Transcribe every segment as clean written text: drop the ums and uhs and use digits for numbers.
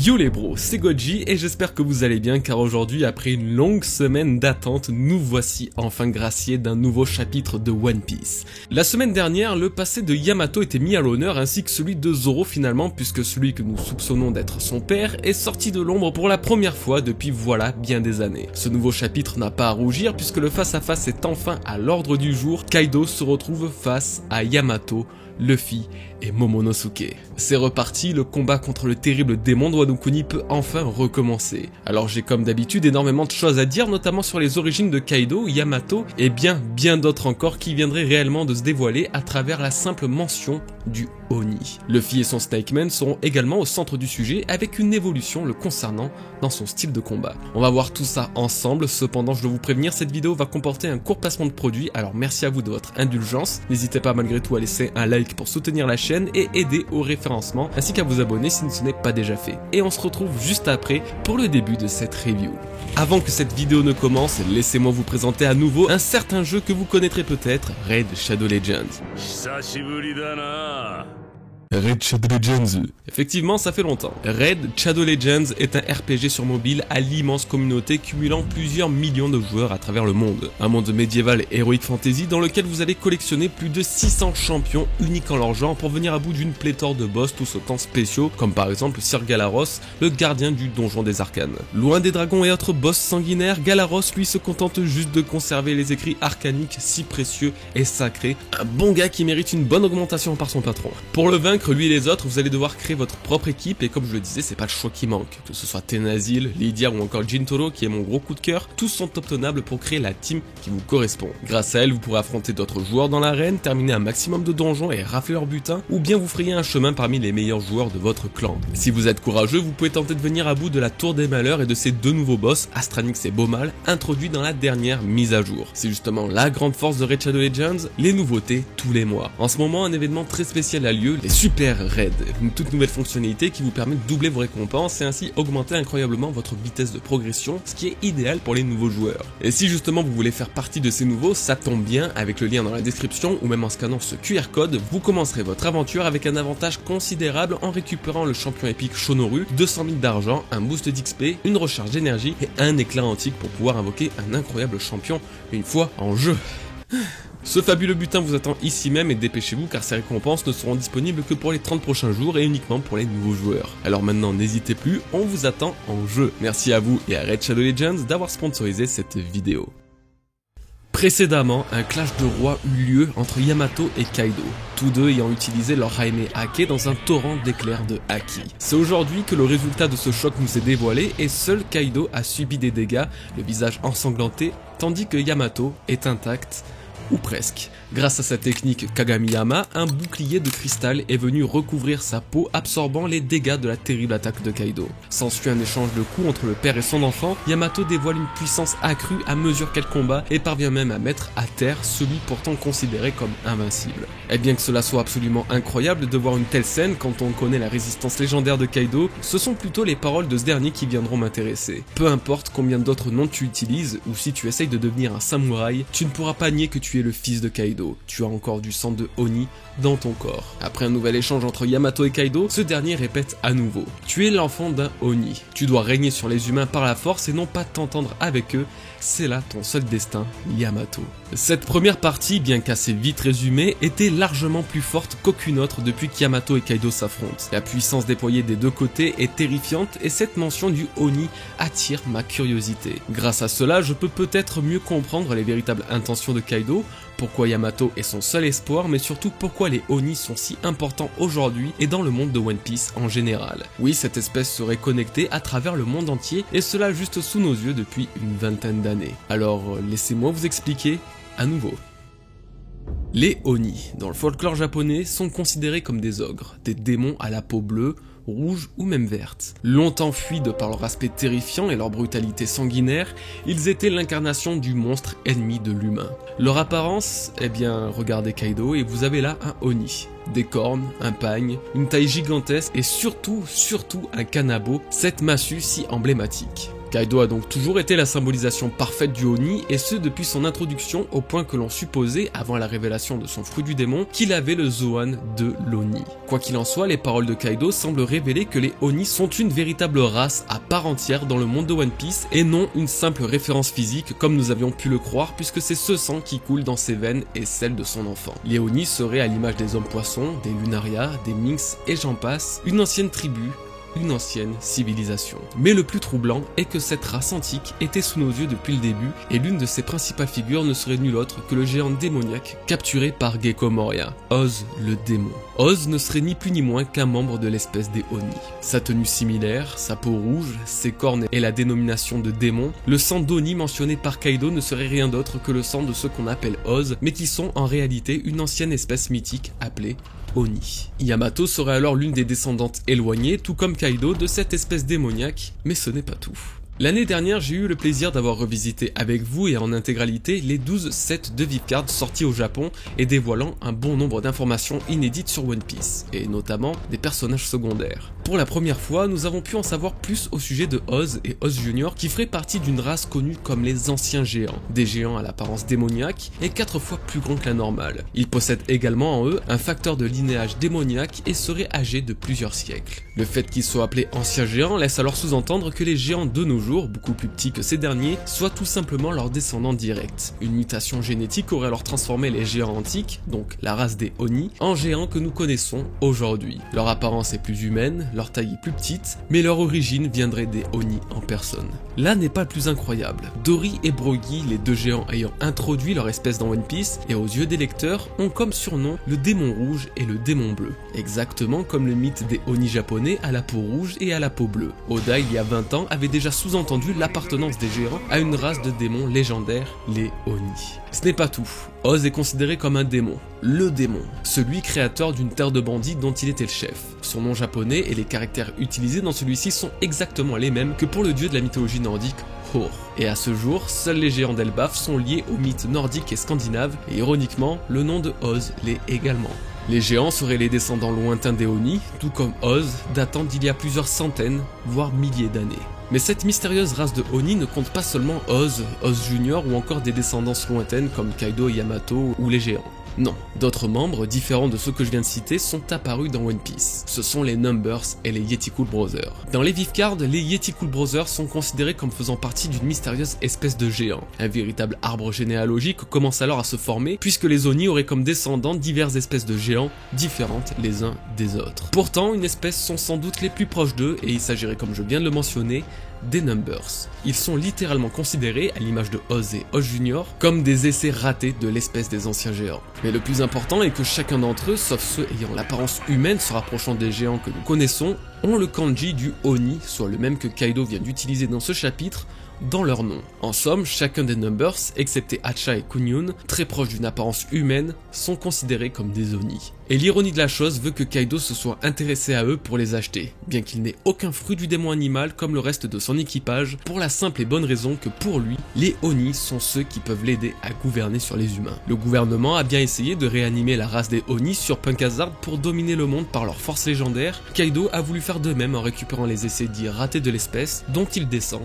Yo les bros, c'est Goji et j'espère que vous allez bien car aujourd'hui, après une longue semaine d'attente, nous voici enfin graciés d'un nouveau chapitre de One Piece. La semaine dernière, le passé de Yamato était mis à l'honneur ainsi que celui de Zoro finalement, puisque celui que nous soupçonnons d'être son père est sorti de l'ombre pour la première fois depuis voilà bien des années. Ce nouveau chapitre n'a pas à rougir puisque le face-à-face est enfin à l'ordre du jour. Kaido se retrouve face à Yamato, Luffy et Momonosuke. C'est reparti, le combat contre le terrible démon de Wano Kuni peut enfin recommencer. Alors j'ai comme d'habitude énormément de choses à dire, notamment sur les origines de Kaido, Yamato et bien d'autres encore qui viendraient réellement de se dévoiler à travers la simple mention du Oni. Luffy et son Snake Man seront également au centre du sujet avec une évolution le concernant dans son style de combat. On va voir tout ça ensemble, cependant je dois vous prévenir, cette vidéo va comporter un court placement de produit, alors merci à vous de votre indulgence. N'hésitez pas malgré tout à laisser un like pour soutenir la chaîne et aider au référencement, ainsi qu'à vous abonner si ce n'est pas déjà fait. Et on se retrouve juste après pour le début de cette review. Avant que cette vidéo ne commence, laissez-moi vous présenter à nouveau un certain jeu que vous connaîtrez peut-être, Raid Shadow Legends. Raid Shadow Legends. Effectivement, ça fait longtemps. Raid Shadow Legends est un RPG sur mobile à l'immense communauté cumulant plusieurs millions de joueurs à travers le monde. Un monde médiéval et heroic fantasy dans lequel vous allez collectionner plus de 600 champions uniques en leur genre pour venir à bout d'une pléthore de boss tous autant spéciaux, comme par exemple Sir Galaros, le gardien du donjon des arcanes. Loin des dragons et autres boss sanguinaires, Galaros lui se contente juste de conserver les écrits arcaniques si précieux et sacrés. Un bon gars qui mérite une bonne augmentation par son patron. Pour le vaincre, lui et les autres, vous allez devoir créer votre propre équipe et comme je le disais, c'est pas le choix qui manque. Que ce soit Tenazil, Lydia ou encore Jintoro qui est mon gros coup de cœur, tous sont obtenables pour créer la team qui vous correspond. Grâce à elle, vous pourrez affronter d'autres joueurs dans l'arène, terminer un maximum de donjons et rafler leur butin, ou bien vous frayez un chemin parmi les meilleurs joueurs de votre clan. Si vous êtes courageux, vous pouvez tenter de venir à bout de la Tour des Malheurs et de ses deux nouveaux boss, Astranix et Bomal, introduits dans la dernière mise à jour. C'est justement la grande force de Raid Shadow Legends, les nouveautés tous les mois. En ce moment, un événement très spécial a lieu, les Super Raid, une toute nouvelle fonctionnalité qui vous permet de doubler vos récompenses et ainsi augmenter incroyablement votre vitesse de progression, ce qui est idéal pour les nouveaux joueurs. Et si justement vous voulez faire partie de ces nouveaux, ça tombe bien, avec le lien dans la description ou même en scannant ce QR code, vous commencerez votre aventure avec un avantage considérable en récupérant le champion épique Shonoru, 200 000 d'argent, un boost d'XP, une recharge d'énergie et un éclat antique pour pouvoir invoquer un incroyable champion une fois en jeu. Ce fabuleux butin vous attend ici même et dépêchez-vous car ces récompenses ne seront disponibles que pour les 30 prochains jours et uniquement pour les nouveaux joueurs. Alors maintenant n'hésitez plus, on vous attend en jeu. Merci à vous et à Raid Shadow Legends d'avoir sponsorisé cette vidéo. Précédemment, un clash de rois eut lieu entre Yamato et Kaido, tous deux ayant utilisé leur Jaime Hake dans un torrent d'éclairs de Haki. C'est aujourd'hui que le résultat de ce choc nous est dévoilé et seul Kaido a subi des dégâts, le visage ensanglanté, tandis que Yamato est intact, ou presque. Grâce à sa technique Kagamiyama, un bouclier de cristal est venu recouvrir sa peau, absorbant les dégâts de la terrible attaque de Kaido. S'ensuit un échange de coups entre le père et son enfant, Yamato dévoile une puissance accrue à mesure qu'elle combat et parvient même à mettre à terre celui pourtant considéré comme invincible. Et bien que cela soit absolument incroyable de voir une telle scène quand on connaît la résistance légendaire de Kaido, ce sont plutôt les paroles de ce dernier qui viendront m'intéresser. Peu importe combien d'autres noms tu utilises ou si tu essayes de devenir un samouraï, tu ne pourras pas nier que tu es le fils de Kaido. Tu as encore du sang de Oni dans ton corps. Après un nouvel échange entre Yamato et Kaido, ce dernier répète à nouveau: tu es l'enfant d'un Oni. Tu dois régner sur les humains par la force et non pas t'entendre avec eux. C'est là ton seul destin, Yamato. Cette première partie, bien qu'assez vite résumée, était largement plus forte qu'aucune autre depuis qu'Yamato et Kaido s'affrontent. La puissance déployée des deux côtés est terrifiante et cette mention du Oni attire ma curiosité. Grâce à cela, je peux peut-être mieux comprendre les véritables intentions de Kaido, pourquoi Yamato est son seul espoir, mais surtout pourquoi les Oni sont si importants aujourd'hui et dans le monde de One Piece en général. Oui, cette espèce serait connectée à travers le monde entier et cela juste sous nos yeux depuis une vingtaine d'années. Alors laissez-moi vous expliquer à nouveau. Les Oni, dans le folklore japonais, sont considérés comme des ogres, des démons à la peau bleue, rouge ou même verte. Longtemps fuis de par leur aspect terrifiant et leur brutalité sanguinaire, ils étaient l'incarnation du monstre ennemi de l'humain. Leur apparence, eh bien, regardez Kaido et vous avez là un Oni. Des cornes, un pagne, une taille gigantesque et surtout un kanabo, cette massue si emblématique. Kaido a donc toujours été la symbolisation parfaite du Oni, et ce depuis son introduction, au point que l'on supposait, avant la révélation de son fruit du démon, qu'il avait le Zoan de l'Oni. Quoi qu'il en soit, les paroles de Kaido semblent révéler que les Oni sont une véritable race à part entière dans le monde de One Piece, et non une simple référence physique comme nous avions pu le croire, puisque c'est ce sang qui coule dans ses veines et celle de son enfant. Les Oni seraient à l'image des hommes poissons, des Lunaria, des Minx et j'en passe, une ancienne tribu, une ancienne civilisation. Mais le plus troublant est que cette race antique était sous nos yeux depuis le début, et l'une de ses principales figures ne serait nulle autre que le géant démoniaque capturé par Gecko Moria, Oz le démon. Oz ne serait ni plus ni moins qu'un membre de l'espèce des Oni. Sa tenue similaire, sa peau rouge, ses cornes et la dénomination de démon, le sang d'Oni mentionné par Kaido ne serait rien d'autre que le sang de ceux qu'on appelle Oz, mais qui sont en réalité une ancienne espèce mythique appelée Oni. Yamato serait alors l'une des descendantes éloignées, tout comme Kaido, de cette espèce démoniaque, mais ce n'est pas tout. L'année dernière, j'ai eu le plaisir d'avoir revisité avec vous et en intégralité les 12 sets de Vipcard sortis au Japon et dévoilant un bon nombre d'informations inédites sur One Piece, et notamment des personnages secondaires. Pour la première fois, nous avons pu en savoir plus au sujet de Oz et Oz Junior qui feraient partie d'une race connue comme les anciens géants, des géants à l'apparence démoniaque et 4 fois plus grands que la normale. Ils possèdent également en eux un facteur de linéage démoniaque et seraient âgés de plusieurs siècles. Le fait qu'ils soient appelés anciens géants laisse alors sous-entendre que les géants de nos jours, beaucoup plus petits que ces derniers, soient tout simplement leurs descendants directs. Une mutation génétique aurait alors transformé les géants antiques, donc la race des Oni, en géants que nous connaissons aujourd'hui. Leur apparence est plus humaine, leur taille est plus petite, mais leur origine viendrait des Oni en personne. Là n'est pas le plus incroyable. Dory et Brogy, les deux géants ayant introduit leur espèce dans One Piece, et aux yeux des lecteurs, ont comme surnom le démon rouge et le démon bleu. Exactement comme le mythe des Oni japonais à la peau rouge et à la peau bleue. Oda, il y a 20 ans, avait déjà sous-entendu l'appartenance des géants à une race de démons légendaires, les Oni. Ce n'est pas tout. Oz est considéré comme un démon, le démon, celui créateur d'une terre de bandits dont il était le chef. Son nom japonais et les caractères utilisés dans celui-ci sont exactement les mêmes que pour le dieu de la mythologie nordique, Thor. Et à ce jour, seuls les géants d'Elbaf sont liés aux mythes nordiques et scandinaves, et ironiquement, le nom de Oz l'est également. Les géants seraient les descendants lointains des Oni, tout comme Oz, datant d'il y a plusieurs centaines, voire milliers d'années. Mais cette mystérieuse race de Oni ne compte pas seulement Oz, Oz Junior ou encore des descendances lointaines comme Kaido et Yamato ou les géants. Non, d'autres membres, différents de ceux que je viens de citer, sont apparus dans One Piece. Ce sont les Numbers et les Yeti-Cool Brothers. Dans les Vipcard, les Yeti-Cool Brothers sont considérés comme faisant partie d'une mystérieuse espèce de géant. Un véritable arbre généalogique commence alors à se former, puisque les Oni auraient comme descendants diverses espèces de géants, différentes les uns des autres. Pourtant, une espèce sont sans doute les plus proches d'eux, et il s'agirait, comme je viens de le mentionner, des Numbers. Ils sont littéralement considérés, à l'image de Oz et Oz Junior, comme des essais ratés de l'espèce des anciens géants. Mais le plus important est que chacun d'entre eux, sauf ceux ayant l'apparence humaine se rapprochant des géants que nous connaissons, ont le kanji du Oni, soit le même que Kaido vient d'utiliser dans ce chapitre, dans leur nom. En somme, chacun des Numbers, excepté Hacha et Kunyun, très proches d'une apparence humaine, sont considérés comme des Oni. Et l'ironie de la chose veut que Kaido se soit intéressé à eux pour les acheter, bien qu'il n'ait aucun fruit du démon animal comme le reste de son équipage, pour la simple et bonne raison que pour lui, les Oni sont ceux qui peuvent l'aider à gouverner sur les humains. Le gouvernement a bien essayé de réanimer la race des Oni sur Punk Hazard pour dominer le monde par leur force légendaire. Kaido a voulu faire de même en récupérant les essais dits ratés de l'espèce, dont il descend,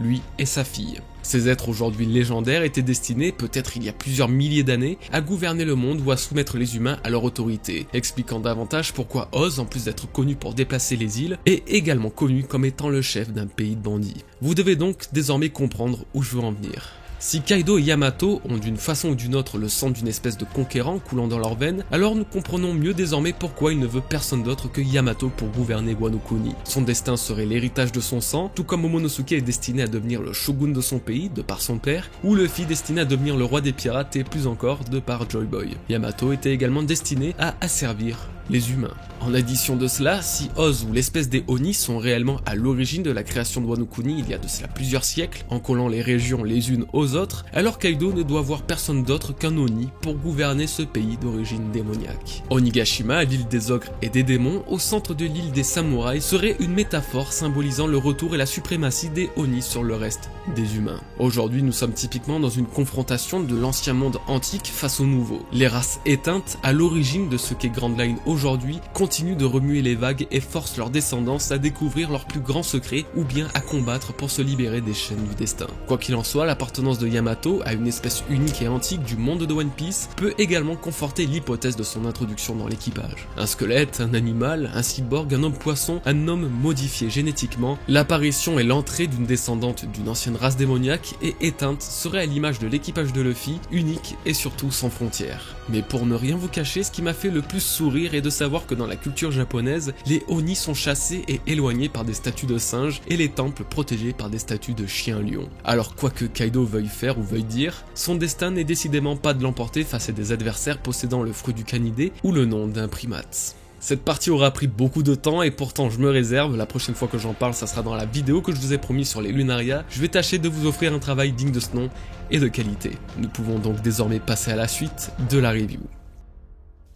lui et sa fille. Ces êtres aujourd'hui légendaires étaient destinés, peut-être il y a plusieurs milliers d'années, à gouverner le monde ou à soumettre les humains à leur autorité, expliquant davantage pourquoi Oz, en plus d'être connu pour déplacer les îles, est également connu comme étant le chef d'un pays de bandits. Vous devez donc désormais comprendre où je veux en venir. Si Kaido et Yamato ont d'une façon ou d'une autre le sang d'une espèce de conquérant coulant dans leurs veines, alors nous comprenons mieux désormais pourquoi il ne veut personne d'autre que Yamato pour gouverner Wano Kuni. Son destin serait l'héritage de son sang, tout comme Momonosuke est destiné à devenir le shogun de son pays, de par son père, ou Luffy destiné à devenir le roi des pirates et plus encore de par Joy Boy. Yamato était également destiné à asservir les humains. En addition de cela, si Oz ou l'espèce des Oni sont réellement à l'origine de la création de Wano Kuni il y a de cela plusieurs siècles, en collant les régions les unes aux autres, alors Kaido ne doit voir personne d'autre qu'un Oni pour gouverner ce pays d'origine démoniaque. Onigashima, l'île des ogres et des démons, au centre de l'île des samouraïs, serait une métaphore symbolisant le retour et la suprématie des Oni sur le reste des humains. Aujourd'hui, nous sommes typiquement dans une confrontation de l'ancien monde antique face au nouveau. Les races éteintes à l'origine de ce qu'est Grand Line aujourd'hui aujourd'hui continuent de remuer les vagues et forcent leurs descendants à découvrir leurs plus grands secrets ou bien à combattre pour se libérer des chaînes du destin. Quoi qu'il en soit, l'appartenance de Yamato à une espèce unique et antique du monde de One Piece peut également conforter l'hypothèse de son introduction dans l'équipage. Un squelette, un animal, un cyborg, un homme poisson, un homme modifié génétiquement, l'apparition et l'entrée d'une descendante d'une ancienne race démoniaque et éteinte serait à l'image de l'équipage de Luffy, unique et surtout sans frontières. Mais pour ne rien vous cacher, ce qui m'a fait le plus sourire est de savoir que dans la culture japonaise, les Oni sont chassés et éloignés par des statues de singes et les temples protégés par des statues de chiens-lions. Alors quoi que Kaido veuille faire ou veuille dire, son destin n'est décidément pas de l'emporter face à des adversaires possédant le fruit du canidé ou le nom d'un primate. Cette partie aura pris beaucoup de temps et pourtant je me réserve, la prochaine fois que j'en parle ça sera dans la vidéo que je vous ai promis sur les Lunaria, je vais tâcher de vous offrir un travail digne de ce nom et de qualité. Nous pouvons donc désormais passer à la suite de la review.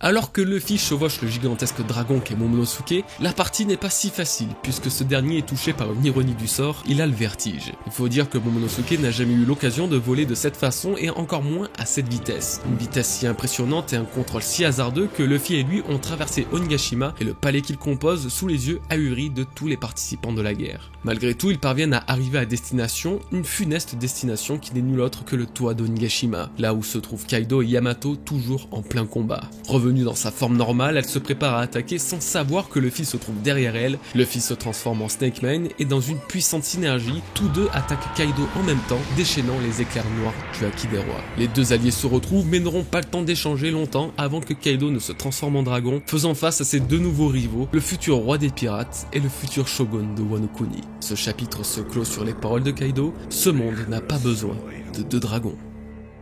Alors que Luffy chevauche le gigantesque dragon qu'est Momonosuke, la partie n'est pas si facile puisque ce dernier est touché par une ironie du sort, il a le vertige. Il faut dire que Momonosuke n'a jamais eu l'occasion de voler de cette façon et encore moins à cette vitesse. Une vitesse si impressionnante et un contrôle si hasardeux que Luffy et lui ont traversé Onigashima et le palais qu'il compose sous les yeux ahuris de tous les participants de la guerre. Malgré tout, ils parviennent à arriver à destination, une funeste destination qui n'est nulle autre que le toit d'Onigashima, là où se trouvent Kaido et Yamato toujours en plein combat. Revenue dans sa forme normale, elle se prépare à attaquer sans savoir que Luffy se trouve derrière elle. Luffy se transforme en Snake Man et dans une puissante synergie, tous deux attaquent Kaido en même temps, déchaînant les éclairs noirs du Haki des Rois. Les deux alliés se retrouvent mais n'auront pas le temps d'échanger longtemps avant que Kaido ne se transforme en dragon, faisant face à ses deux nouveaux rivaux, le futur roi des pirates et le futur shogun de Wano Kuni. Ce chapitre se clôt sur les paroles de Kaido, ce monde n'a pas besoin de deux dragons.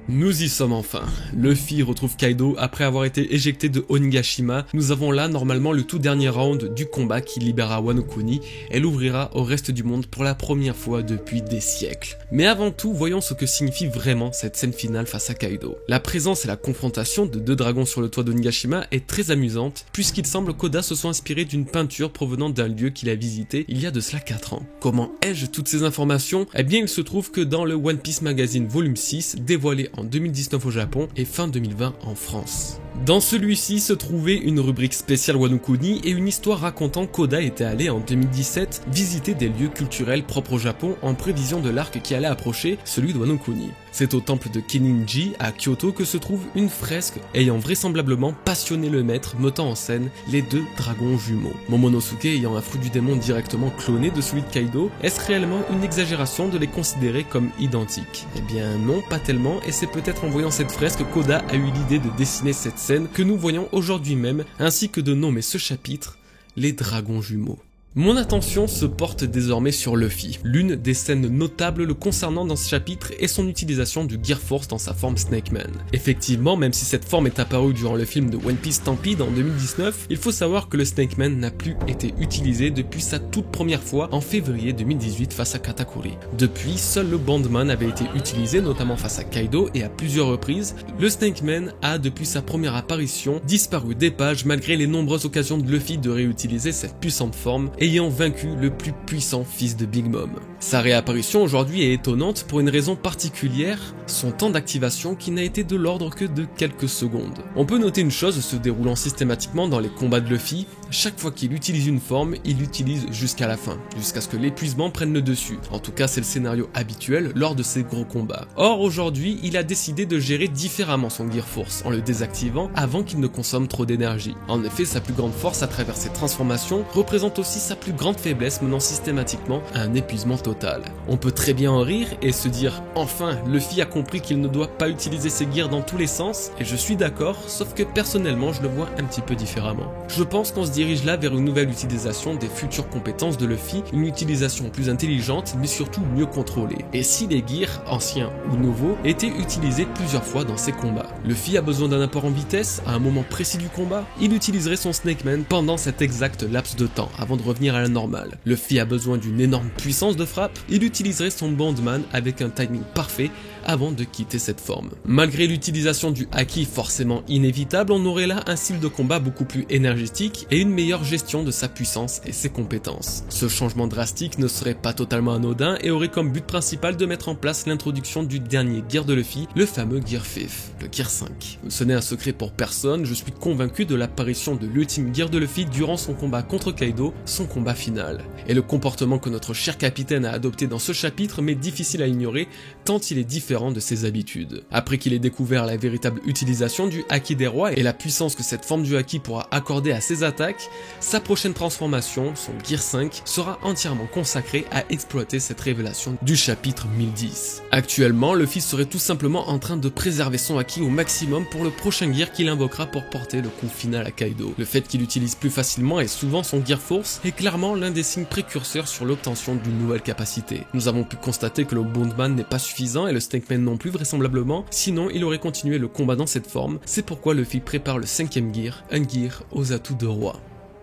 Nous y sommes enfin. Luffy retrouve Kaido après avoir été éjecté de Onigashima. Nous avons là normalement le tout dernier round du combat qui libérera Wano Kuni et l'ouvrira au reste du monde pour la première fois depuis des siècles. Mais avant tout, voyons ce que signifie vraiment cette scène finale face à Kaido. La présence et la confrontation de deux dragons sur le toit d'Onigashima est très amusante puisqu'il semble qu'Oda se soit inspiré d'une peinture provenant d'un lieu qu'il a visité il y a de cela 4 ans. Comment ai-je toutes ces informations? Eh bien il se trouve que dans le One Piece Magazine volume 6 dévoilé en 2019 au Japon et fin 2020 en France. Dans celui-ci se trouvait une rubrique spéciale Wano Kuni et une histoire racontant qu'Oda était allé en 2017 visiter des lieux culturels propres au Japon en prévision de l'arc qui allait approcher, celui de Wano Kuni. C'est au temple de Kenninji à Kyoto que se trouve une fresque ayant vraisemblablement passionné le maître, mettant en scène les deux dragons jumeaux. Momonosuke ayant un fruit du démon directement cloné de celui de Kaido, est-ce réellement une exagération de les considérer comme identiques? Eh bien non, pas tellement, et c'est peut-être en voyant cette fresque qu'Oda a eu l'idée de dessiner cette scène que nous voyons aujourd'hui même, ainsi que de nommer ce chapitre les dragons jumeaux. Mon attention se porte désormais sur Luffy. L'une des scènes notables le concernant dans ce chapitre est son utilisation du Gear Force dans sa forme Snake Man. Effectivement, même si cette forme est apparue durant le film de One Piece Stampede en 2019, il faut savoir que le Snake Man n'a plus été utilisé depuis sa toute première fois en février 2018 face à Katakuri. Depuis, seul le Bandman avait été utilisé, notamment face à Kaido et à plusieurs reprises. Le Snake Man a, depuis sa première apparition, disparu des pages malgré les nombreuses occasions de Luffy de réutiliser cette puissante forme, ayant vaincu le plus puissant fils de Big Mom. Sa réapparition aujourd'hui est étonnante pour une raison particulière, son temps d'activation qui n'a été de l'ordre que de quelques secondes. On peut noter une chose se déroulant systématiquement dans les combats de Luffy, chaque fois qu'il utilise une forme, il l'utilise jusqu'à la fin, jusqu'à ce que l'épuisement prenne le dessus. En tout cas, c'est le scénario habituel lors de ces gros combats. Or, aujourd'hui, il a décidé de gérer différemment son Gear Force, en le désactivant avant qu'il ne consomme trop d'énergie. En effet, sa plus grande force à travers ses transformations représente aussi sa plus grande faiblesse menant systématiquement à un épuisement total. On peut très bien en rire et se dire « Enfin, Luffy a compris qu'il ne doit pas utiliser ses gears dans tous les sens » et je suis d'accord, sauf que personnellement je le vois un petit peu différemment. Je pense qu'on se dirige là vers une nouvelle utilisation des futures compétences de Luffy, une utilisation plus intelligente mais surtout mieux contrôlée. Et si les gears, anciens ou nouveaux, étaient utilisés plusieurs fois dans ses combats. Luffy a besoin d'un apport en vitesse à un moment précis du combat, il utiliserait son Snake Man pendant cet exact laps de temps avant de revenir à la normale. Luffy a besoin d'une énorme puissance de frappe, il utiliserait son Bandman avec un timing parfait avant de quitter cette forme. Malgré l'utilisation du Haki forcément inévitable, on aurait là un style de combat beaucoup plus énergétique et une une meilleure gestion de sa puissance et ses compétences. Ce changement drastique ne serait pas totalement anodin et aurait comme but principal de mettre en place l'introduction du dernier gear de Luffy, le fameux Gear 5, le Gear 5. Ce n'est un secret pour personne, je suis convaincu de l'apparition de l'ultime gear de Luffy durant son combat contre Kaido, son combat final. Et le comportement que notre cher capitaine a adopté dans ce chapitre m'est difficile à ignorer tant il est différent de ses habitudes. Après qu'il ait découvert la véritable utilisation du Haki des rois et la puissance que cette forme du Haki pourra accorder à ses attaques, sa prochaine transformation, son Gear 5, sera entièrement consacrée à exploiter cette révélation du chapitre 1010. Actuellement, Luffy serait tout simplement en train de préserver son Haki au maximum pour le prochain gear qu'il invoquera pour porter le coup final à Kaido. Le fait qu'il utilise plus facilement et souvent son Gear Force est clairement l'un des signes précurseurs sur l'obtention d'une nouvelle capacité. Nous avons pu constater que le Bondman n'est pas suffisant et le Snakeman non plus vraisemblablement, sinon il aurait continué le combat dans cette forme, c'est pourquoi Luffy prépare le 5e gear, un gear aux atouts de roi.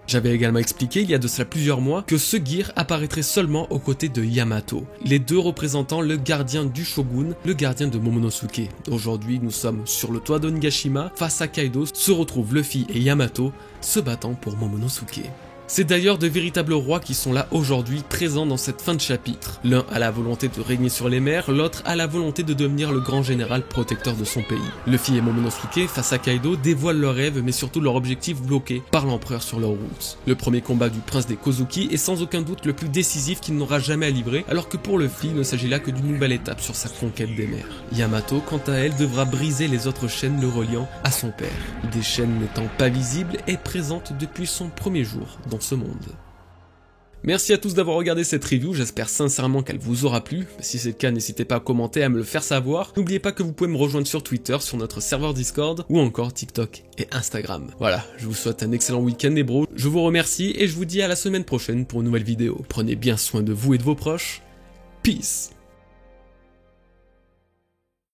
J'avais également expliqué il y a de cela plusieurs mois que ce gear apparaîtrait seulement aux côtés de Yamato, les deux représentant le gardien du shogun, le gardien de Momonosuke. Aujourd'hui nous sommes sur le toit d'Onigashima, face à Kaido se retrouvent Luffy et Yamato se battant pour Momonosuke. C'est d'ailleurs de véritables rois qui sont là aujourd'hui présents dans cette fin de chapitre. L'un a la volonté de régner sur les mers, l'autre a la volonté de devenir le grand général protecteur de son pays. Luffy et Momonosuke face à Kaido dévoilent leurs rêves mais surtout leur objectif bloqué par l'empereur sur leur route. Le premier combat du prince des Kozuki est sans aucun doute le plus décisif qu'il n'aura jamais à livrer, alors que pour Luffy il ne s'agit là que d'une nouvelle étape sur sa conquête des mers. Yamato quant à elle devra briser les autres chaînes le reliant à son père, des chaînes n'étant pas visibles et présentes depuis son premier jour dans ce monde. Merci à tous d'avoir regardé cette review, j'espère sincèrement qu'elle vous aura plu. Si c'est le cas, n'hésitez pas à commenter, à me le faire savoir. N'oubliez pas que vous pouvez me rejoindre sur Twitter, sur notre serveur Discord, ou encore TikTok et Instagram. Voilà, je vous souhaite un excellent week-end les bros, je vous remercie et je vous dis à la semaine prochaine pour une nouvelle vidéo. Prenez bien soin de vous et de vos proches. Peace.